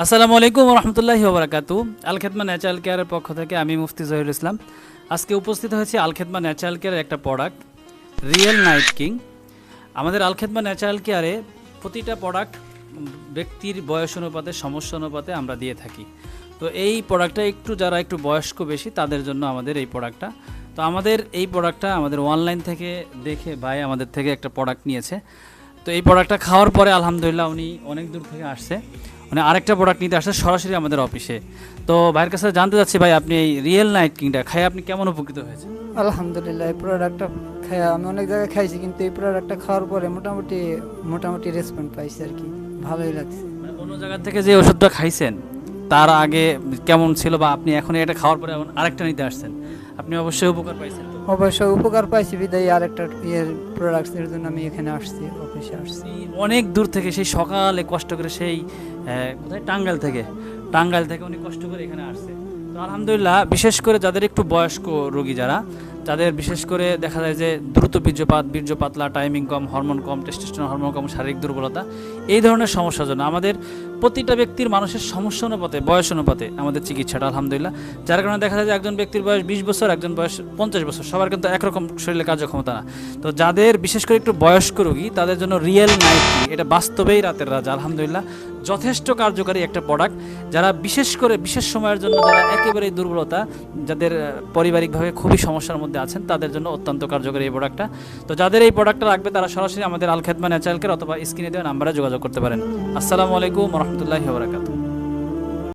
আসসালামু আলাইকুম রহমতুল্লাহি ওবরাকাতু। আল খেদমা ন্যাচারাল কেয়ারের পক্ষ থেকে আমি মুফতি জহিরুল ইসলাম আজকে উপস্থিত হয়েছি আল খেদমা ন্যাচারাল কেয়ারের একটা প্রোডাক্ট রিয়েল নাইট কিং। আমাদের আল খেদমা ন্যাচারাল কেয়ারে প্রতিটা প্রোডাক্ট ব্যক্তির বয়স অনুপাতে সমস্যা অনুপাতে আমরা দিয়ে থাকি। তো এই প্রোডাক্টটা যারা একটু বয়স্ক বেশি তাদের জন্য আমাদের এই প্রোডাক্টটা। তো আমাদের এই প্রোডাক্টটা আমাদের অনলাইন থেকে দেখে ভাই আমাদের থেকে একটা প্রোডাক্ট নিয়েছে। তো এই প্রোডাক্টটা খাওয়ার পরে আলহামদুলিল্লাহ উনি অনেক দূর থেকে আসছে, মানে আরেকটা প্রোডাক্ট নিতে আসছে সরাসরি আমাদের অফিসে। তো ভাইয়ের কাছে জানতে চাচ্ছি, ভাই আপনি এই রিয়েল নাইট কিংটা খাই আপনি কেমন উপকৃত হয়েছে? আলহামদুলিল্লাহ, এই প্রোডাক্টটা খাওয়া আমি অনেক জায়গায় খাইছি, কিন্তু এই প্রোডাক্টটা খাওয়ার পরে মোটামুটি রেসপন্স পাইছি আর কি, ভালোই লাগছে। মানে অন্য জায়গা থেকে যে ওষুধটা খাইছেন তার আগে কেমন ছিল, বা আপনি এখন এটা খাওয়ার পরে আরেকটা নিতে আসছেন, আপনি অবশ্যই উপকার পাইছেন? অবশ্যই উপকার পাইছি, বিদায় আরেকটা প্রোডাক্টের জন্য আমি এখানে আসছি, অফিসে আসছি। অনেক দূর থেকে সেই সকালে কষ্ট করে সেই কোথায় টাঙ্গাইল থেকে উনি কষ্ট করে এখানে আসছে। তো আলহামদুলিল্লাহ, বিশেষ করে যাদের একটু বয়স্ক রোগী যাদের বিশেষ করে দেখা যায় যে দ্রুত বীর্য পাতলা, টাইমিং কম, হরমোন কম, টেস্টোস্টেরন হরমোন কম, শারীরিক দুর্বলতা, এই ধরনের সমস্যার জন্য আমাদের প্রতিটা ব্যক্তির মানুষের সমস্যা অনুপাতে বয়স অনুপাতে আমাদের চিকিৎসাটা আলহামদুলিল্লাহ। যার কারণে দেখা যায় যে একজন ব্যক্তির বয়স 20 বছর, একজন বয়স 50 বছর, সবার কিন্তু একরকম শরীরের কার্যক্ষমতা না। তো যাদের বিশেষ করে একটু বয়স্ক রোগী তাদের জন্য রিয়েল নাইট এটা বাস্তবেই রাতের রাজা আলহামদুলিল্লাহ, যথেষ্ট কার্যকারী একটা প্রোডাক্ট। যারা বিশেষ করে বিশেষ সময়ের জন্য যারা একেবারেই দুর্বলতা, যাদের পারিবারিকভাবে খুবই সমস্যার মধ্যে আছেন, তাদের জন্য অত্যন্ত কার্যকরী এই প্রোডাক্টটা। তো যাদের এই প্রোডাক্টটা লাগবে তারা সরাসরি আমাদের আল খেদমা ন্যাচারাল কেয়ার অথবা স্ক্রিনে দেওয়া নাম্বারে যোগাযোগ করতে পারেন। আসসালামু আলাইকুম রহমতুল্লাহি ওয়া বারাকাতুহু।